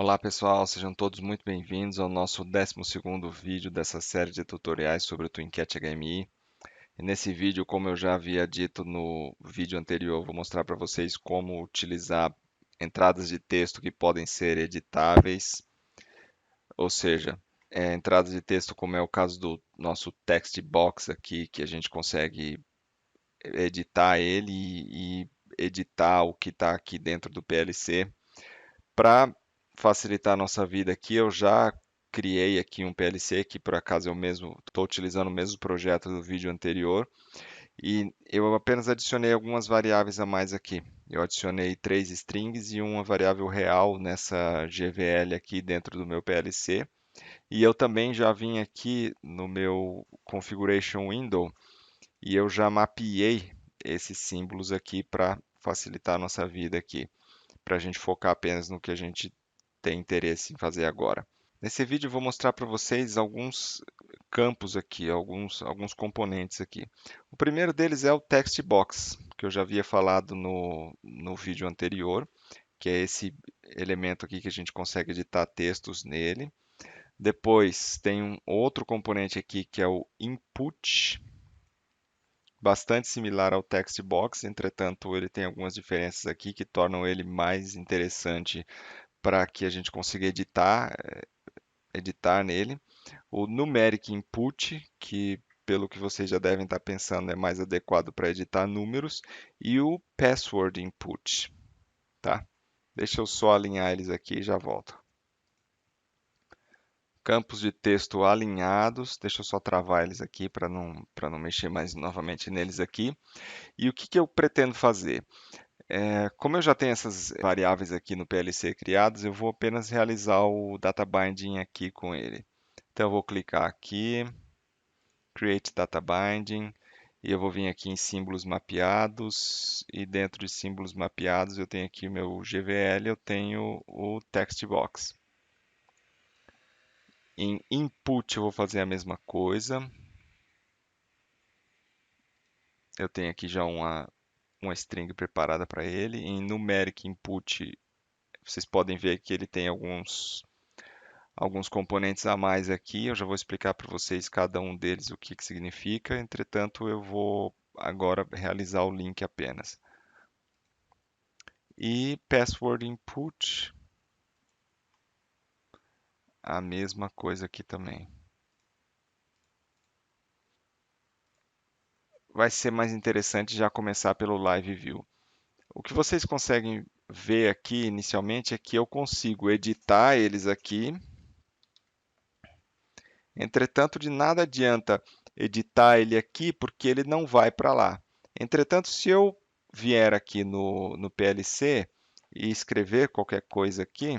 Olá pessoal, sejam todos muito bem-vindos ao nosso 12º vídeo dessa série de tutoriais sobre o TwinCat HMI. E nesse vídeo, como eu já havia dito no vídeo anterior, eu vou mostrar para vocês como utilizar entradas de texto que podem ser editáveis, ou seja, entradas de texto como é o caso do nosso text box aqui, que a gente consegue editar ele e editar o que está aqui dentro do PLC. Para facilitar a nossa vida aqui, eu já criei aqui um PLC que por acaso eu mesmo estou utilizando o mesmo projeto do vídeo anterior e eu apenas adicionei algumas variáveis a mais aqui. Eu adicionei três strings e uma variável real nessa GVL aqui dentro do meu PLC. E eu também já vim aqui no meu Configuration Window e eu já mapeei esses símbolos aqui para facilitar a nossa vida aqui, para a gente focar apenas no que a gente tem interesse em fazer agora. Nesse vídeo eu vou mostrar para vocês alguns campos aqui, alguns componentes aqui. O primeiro deles é o text box, que eu já havia falado no vídeo anterior, que é esse elemento aqui que a gente consegue editar textos nele. Depois tem um outro componente aqui que é o input, bastante similar ao text box, entretanto ele tem algumas diferenças aqui que tornam ele mais interessante para que a gente consiga editar nele. O numeric input, que pelo que vocês já devem estar pensando é mais adequado para editar números, e o password input, tá? Deixa eu só alinhar eles aqui e já volto. Campos de texto alinhados, deixa eu só travar eles aqui para não mexer mais novamente neles aqui. E o que que eu pretendo fazer? Como eu já tenho essas variáveis aqui no PLC criadas, eu vou apenas realizar o data binding aqui com ele. Então eu vou clicar aqui, Create Data Binding, e eu vou vir aqui em símbolos mapeados, e dentro de símbolos mapeados eu tenho aqui o meu GVL, eu tenho o Text Box. Em Input eu vou fazer a mesma coisa. Eu tenho aqui já uma string preparada para ele. Em Numeric Input, vocês podem ver que ele tem alguns componentes a mais aqui. Eu já vou explicar para vocês cada um deles o que que significa. Entretanto, eu vou agora realizar o link apenas. E password input, a mesma coisa aqui também. Vai ser mais interessante já começar pelo Live View. O que vocês conseguem ver aqui inicialmente é que eu consigo editar eles aqui. Entretanto, de nada adianta editar ele aqui porque ele não vai para lá. Entretanto, se eu vier aqui no PLC e escrever qualquer coisa aqui,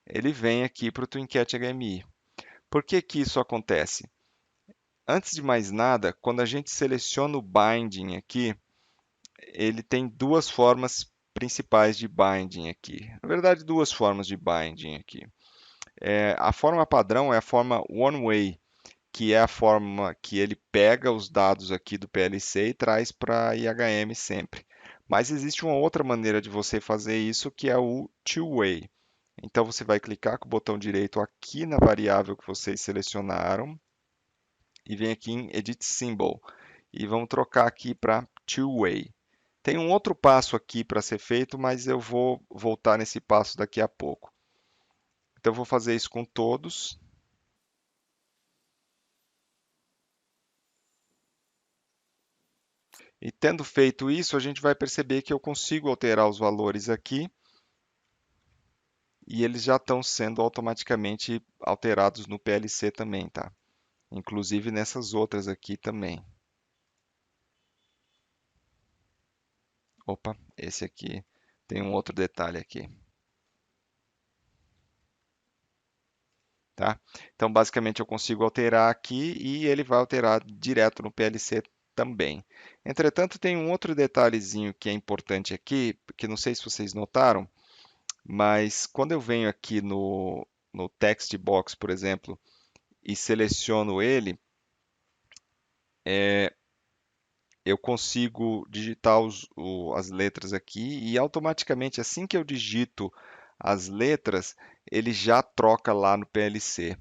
ele vem aqui para o TwinCat HMI. Por que que isso acontece? Antes de mais nada, quando a gente seleciona o binding aqui, ele tem duas formas principais de binding aqui. Na verdade, duas formas de binding aqui. A forma padrão é a forma one way, que é a forma que ele pega os dados aqui do PLC e traz para IHM sempre. Mas existe uma outra maneira de você fazer isso, que é o two-way. Então você vai clicar com o botão direito aqui na variável que vocês selecionaram e vem aqui em Edit Symbol e vamos trocar aqui para two-way. Tem um outro passo aqui para ser feito, mas eu vou voltar nesse passo daqui a pouco. Então eu vou fazer isso com todos. E tendo feito isso, a gente vai perceber que eu consigo alterar os valores aqui e eles já estão sendo automaticamente alterados no PLC também, tá? Inclusive nessas outras aqui também. Opa, esse aqui tem um outro detalhe aqui, tá? Então, basicamente, eu consigo alterar aqui e ele vai alterar direto no PLC também. Entretanto, tem um outro detalhezinho que é importante aqui, que não sei se vocês notaram, mas quando eu venho aqui no text box, por exemplo, e seleciono ele, eu consigo digitar as letras aqui e automaticamente, assim que eu digito as letras, ele já troca lá no PLC.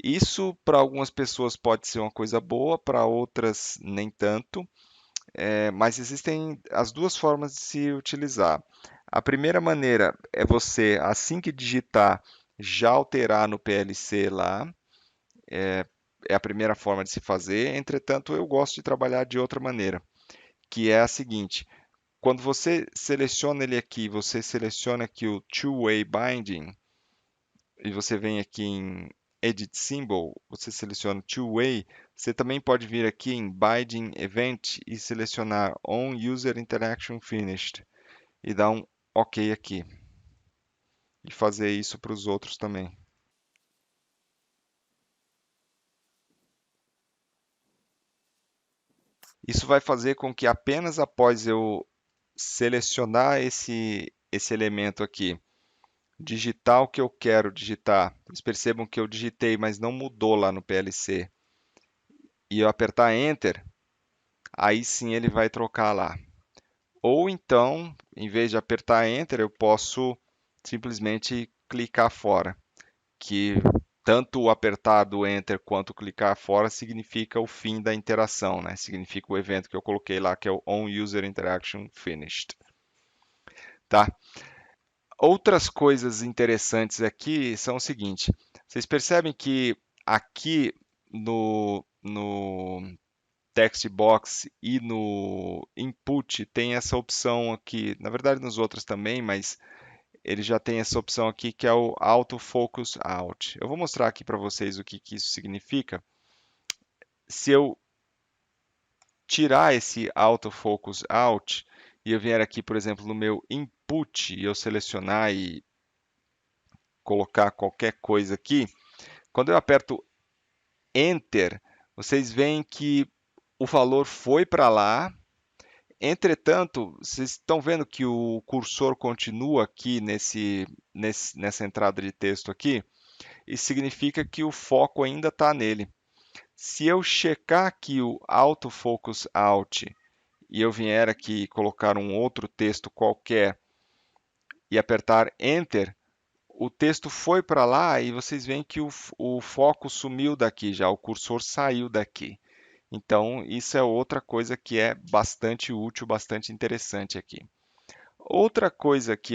Isso para algumas pessoas pode ser uma coisa boa, para outras nem tanto, mas existem as duas formas de se utilizar. A primeira maneira é você, assim que digitar, já alterar no PLC lá, é a primeira forma de se fazer. Entretanto, eu gosto de trabalhar de outra maneira, que é a seguinte: quando você seleciona ele aqui, você seleciona aqui o Two-Way Binding e você vem aqui em Edit Symbol, você seleciona Two-Way, você também pode vir aqui em Binding Event e selecionar On User Interaction Finished e dar um OK aqui e fazer isso para os outros também. Isso vai fazer com que apenas após eu selecionar esse elemento aqui, digitar o que eu quero digitar, vocês percebam que eu digitei, mas não mudou lá no PLC, e eu apertar Enter, aí sim ele vai trocar lá. Ou então, em vez de apertar Enter, eu posso simplesmente clicar fora, que tanto o apertar do Enter quanto clicar fora significa o fim da interação, né? Significa o evento que eu coloquei lá, que é o On User Interaction Finished, tá? Outras coisas interessantes aqui são o seguinte: vocês percebem que aqui no text box e no input tem essa opção aqui, na verdade nos outros também, mas ele já tem essa opção aqui que é o Auto Focus Out. Eu vou mostrar aqui para vocês o que, que isso significa. Se eu tirar esse Auto Focus Out e eu vier aqui, por exemplo, no meu input e eu selecionar e colocar qualquer coisa aqui, quando eu aperto Enter, vocês veem que o valor foi para lá. Entretanto, vocês estão vendo que o cursor continua aqui nessa entrada de texto aqui? Isso significa que o foco ainda está nele. Se eu checar aqui o Auto Focus Out e eu vier aqui colocar um outro texto qualquer e apertar Enter, o texto foi para lá e vocês veem que o foco sumiu daqui já, o cursor saiu daqui. Então, isso é outra coisa que é bastante útil, bastante interessante aqui. Outra coisa que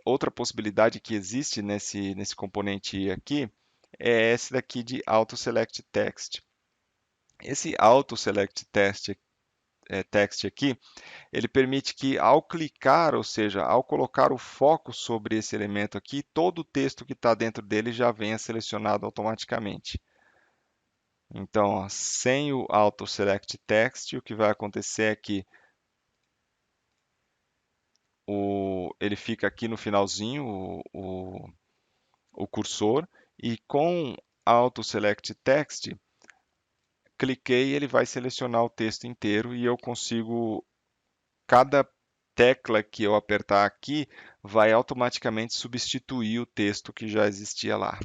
outra possibilidade que existe nesse componente aqui é esse daqui de Auto Select Text. Esse Auto Select Text aqui, ele permite que ao clicar, ou seja, ao colocar o foco sobre esse elemento aqui, todo o texto que está dentro dele já venha selecionado automaticamente. Então, ó, sem o Auto Select Text, o que vai acontecer é que ele fica aqui no finalzinho, o cursor, e com Auto Select Text, cliquei, ele vai selecionar o texto inteiro e eu consigo, cada tecla que eu apertar aqui, vai automaticamente substituir o texto que já existia lá.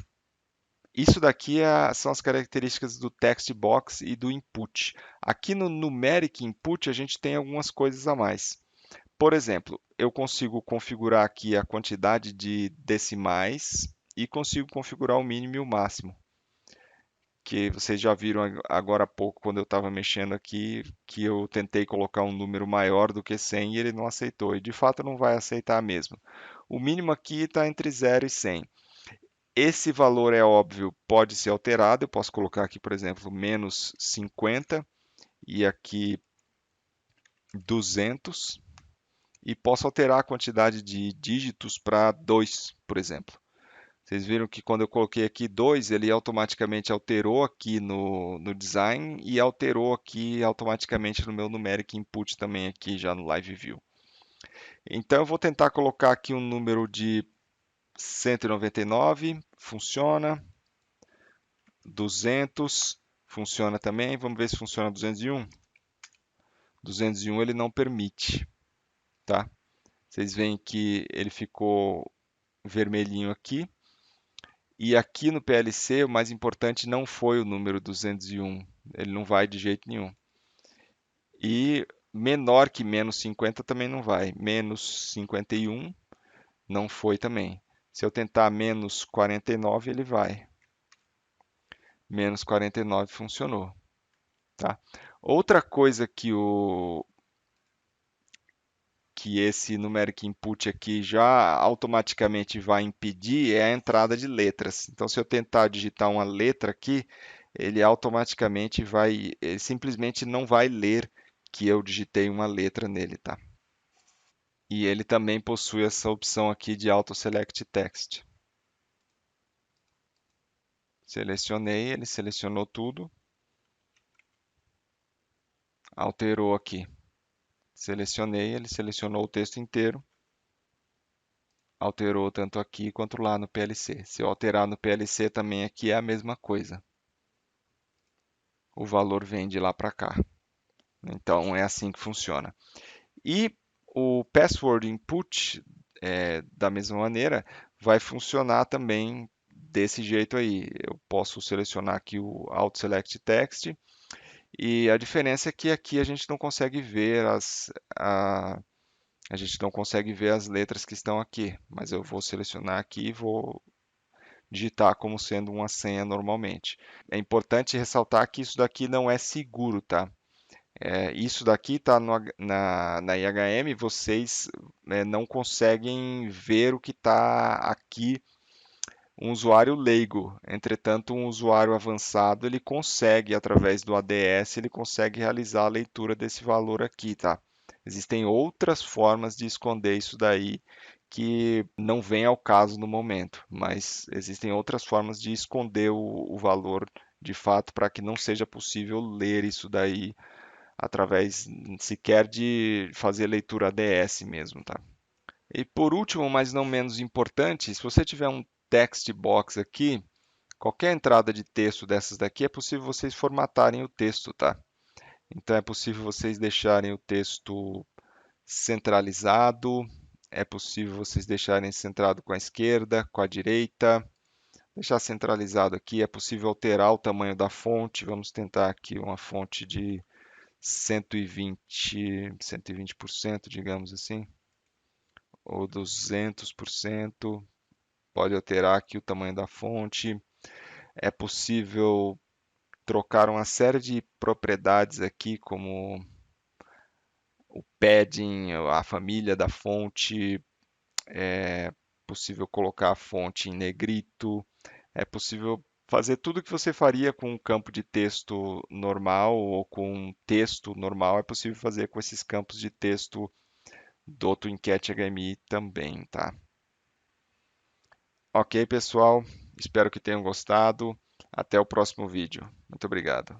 Isso daqui são as características do text box e do input. Aqui no numeric input a gente tem algumas coisas a mais. Por exemplo, eu consigo configurar aqui a quantidade de decimais e consigo configurar o mínimo e o máximo, que vocês já viram agora há pouco quando eu estava mexendo aqui, que eu tentei colocar um número maior do que 100 e ele não aceitou, e de fato não vai aceitar mesmo. O mínimo aqui está entre 0 e 100. Esse valor é óbvio, pode ser alterado, eu posso colocar aqui, por exemplo, menos 50 e aqui 200 e posso alterar a quantidade de dígitos para 2, por exemplo. Vocês viram que quando eu coloquei aqui 2, ele automaticamente alterou aqui no design e alterou aqui automaticamente no meu numeric input também aqui já no Live View. Então eu vou tentar colocar aqui um número de 199, funciona. 200, funciona também. Vamos ver se funciona 201. 201 ele não permite, tá? Vocês veem que ele ficou vermelhinho aqui. E aqui no PLC, o mais importante não foi o número 201. Ele não vai de jeito nenhum. E menor que menos 50 também não vai. Menos 51 não foi também. Se eu tentar menos 49, ele vai. Menos 49 funcionou, tá? Outra coisa que esse numeric input aqui já automaticamente vai impedir é a entrada de letras. Então, se eu tentar digitar uma letra aqui, ele automaticamente vai, ele simplesmente não vai ler que eu digitei uma letra nele, tá? E ele também possui essa opção aqui de Auto Select Text. Selecionei, ele selecionou tudo, alterou aqui. Selecionei, ele selecionou o texto inteiro, alterou tanto aqui quanto lá no PLC. Se eu alterar no PLC também aqui é a mesma coisa. O valor vem de lá para cá. Então é assim que funciona. E o password input, da mesma maneira, vai funcionar também desse jeito aí. Eu posso selecionar aqui o Auto Select Text e a diferença é que aqui a gente não consegue ver a gente não consegue ver as letras que estão aqui, mas eu vou selecionar aqui e vou digitar como sendo uma senha normalmente. É importante ressaltar que isso daqui não é seguro, tá? Isso daqui está na IHM, vocês não conseguem ver o que está aqui um usuário leigo. Entretanto, um usuário avançado, ele consegue, através do ADS, ele consegue realizar a leitura desse valor aqui, tá? Existem outras formas de esconder isso daí que não vem ao caso no momento, mas existem outras formas de esconder o valor de fato para que não seja possível ler isso daí através sequer de fazer leitura ADS mesmo, tá? E por último, mas não menos importante, se você tiver um text box aqui, qualquer entrada de texto dessas daqui é possível vocês formatarem o texto, tá? Então é possível vocês deixarem o texto centralizado, é possível vocês deixarem centrado com a esquerda, com a direita, deixar centralizado aqui, é possível alterar o tamanho da fonte, vamos tentar aqui uma fonte de 120%, digamos assim, ou 200%. Pode alterar aqui o tamanho da fonte. É possível trocar uma série de propriedades aqui, como o padding, a família da fonte. É possível colocar a fonte em negrito. É possível fazer tudo o que você faria com um campo de texto normal ou com um texto normal, é possível fazer com esses campos de texto do TwinCat HMI também, tá? Ok, pessoal, espero que tenham gostado. Até o próximo vídeo. Muito obrigado.